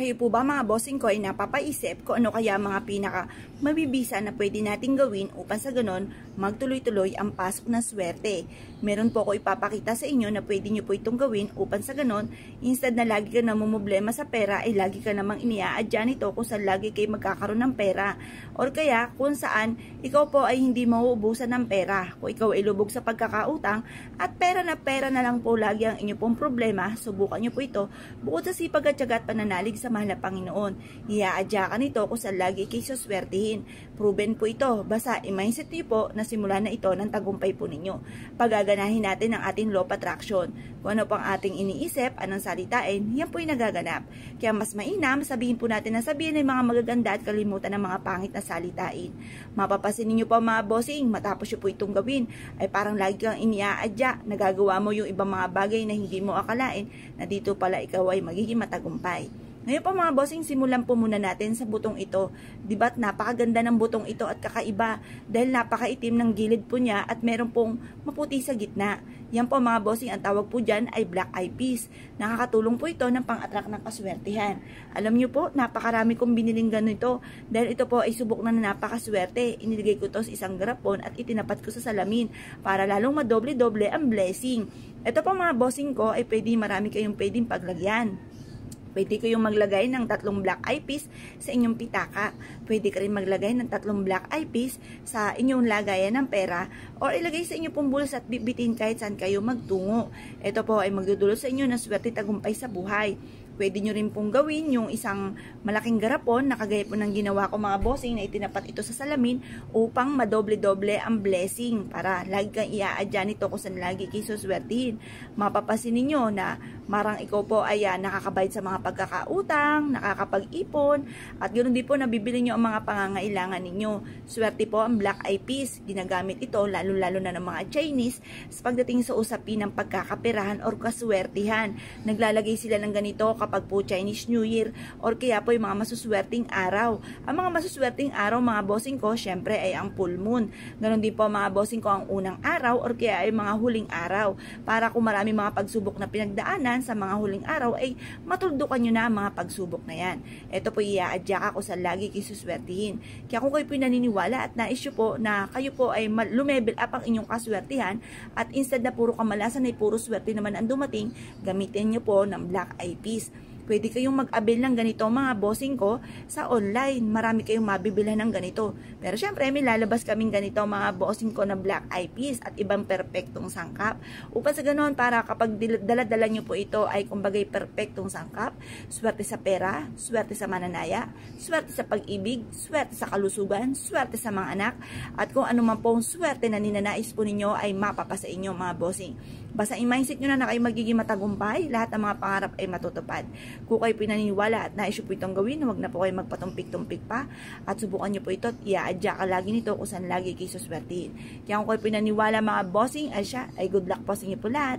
Kayo po ba mga bossing ko ay napapaisip kung ano kaya mga pinaka mabibisa na pwede nating gawin upang sa ganon magtuloy-tuloy ang pasok ng swerte? Meron po ako ipapakita sa inyo na pwede nyo po itong gawin upang sa ganon instead na lagi ka namumblema sa pera ay lagi ka namang iniaadya nito kung saan lagi kayo magkakaroon ng pera. Or kaya kung saan ikaw po ay hindi mauubusan ng pera. Kung ikaw ay lubog sa pagkakautang at pera na lang po lagi ang inyo pong problema, subukan nyo po ito bukod sa sipag at tiyaga at pananalig sa mahal na Panginoon. Iaadya ka nito kung saan lagi kayo suswertihin. Proven po ito. Basta i-mindset niyo po na simula na ito ng tagumpay po ninyo. Pagaganahin natin ang ating law of attraction. Kung ano pang ating iniisip, anong salitain, yan po yung nagaganap. Kaya mas mainam, sabihin po natin na sabihin ng mga magaganda at kalimutan ng mga pangit na salitain. Mapapasin niyo po mga bossing, matapos niyo po itong gawin, ay parang lagi kang iniaadya, nagagawa mo yung ibang mga bagay na hindi mo akalain na dito pala ikaw ay magiging matagumpay. Ngayon po mga bossing, simulan po muna natin sa butong ito. Diba't napakaganda ng butong ito at kakaiba dahil napakaitim ng gilid po niya at meron pong maputi sa gitna. Yan po mga bossing, ang tawag po dyan ay black eye peas. Nakakatulong po ito ng pang-attract ng kaswertihan. Alam nyo po, napakarami kong biniling ganito dahil ito po ay subok na napakaswerte. Iniligay ko ito sa isang garapon at itinapat ko sa salamin para lalong madoble-doble ang blessing. Ito po mga bossing ko ay marami kayong pwedeng paglagyan. Pwede kayong maglagay ng 3 black eye peas sa inyong pitaka. Pwede ka rin maglagay ng 3 black eye peas sa inyong lagayan ng pera or ilagay sa inyong pong bulsa at bibitin kahit saan kayo magtungo. Ito po ay magdudulot sa inyo ng swerte tagumpay sa buhay. Pwede nyo rin pong gawin yung isang malaking garapon na kagaya po ng ginawa ko mga bossing na itinapat ito sa salamin upang madoble-doble ang blessing para lagi kang iaadya nito kung saan lagi kayo suswertihin. Mapapasin ninyo na marang ikaw po ay nakakabayad sa mga pagkakautang, nakakapag-ipon, at ganoon din po nabibili nyo ang mga pangangailangan ninyo. Swerte po ang black eye peas. Ginagamit ito lalo-lalo na ng mga Chinese sa pagdating sa usapin ng pagkakaperahan or kaswertihan. Naglalagay sila ng ganito kapag po Chinese New Year or kaya po yung mga masuswerting araw. Ang mga masuswerting araw mga bossing ko, syempre ay ang full moon. Ganon din po mga bossing ko ang unang araw or kaya ay mga huling araw. Para kung marami mga pagsubok na pinagdaanan sa mga huling araw ay matuldukan nyo na ang mga pagsubok na yan. Ito po iaadya ka kung saan lagi kayo suswertihin. Kaya kung kayo po naniniwala at nais nyo po na kayo po ay lumevel up ang inyong kaswertihan at instead na puro kamalasan ay puro swerte naman ang dumating, gamitin nyo po ng black eye peas. Pwede kayong mag-avail ng ganito mga bossing ko sa online. Marami kayong mabibilhan ng ganito. Pero syempre may lalabas kaming ganito mga bossing ko na black eye peas at ibang perpektong sangkap. Upang sa ganoon para kapag dala-dala nyo po ito ay kumbagay perpektong sangkap. Swerte sa pera, swerte sa mananaya, swerte sa pag-ibig, swerte sa kalusugan, swerte sa mga anak. At kung ano man pong swerte na ninanais po ninyo ay mapapasa inyo mga bossing. Basta i-mindset nyo na kayo magiging matagumpay, lahat ng mga pangarap ay matutupad. Kung kayo pinaniniwala at nais nyo po itong gawin, huwag na po kayo magpatumpik-tumpik pa at subukan nyo po ito at iaadya ka lagi nito kung saan lagi kayo suswertihin. Kaya kung kayo pinaniwala mga bossing, ay siya, ay good luck po sa inyo po lahat.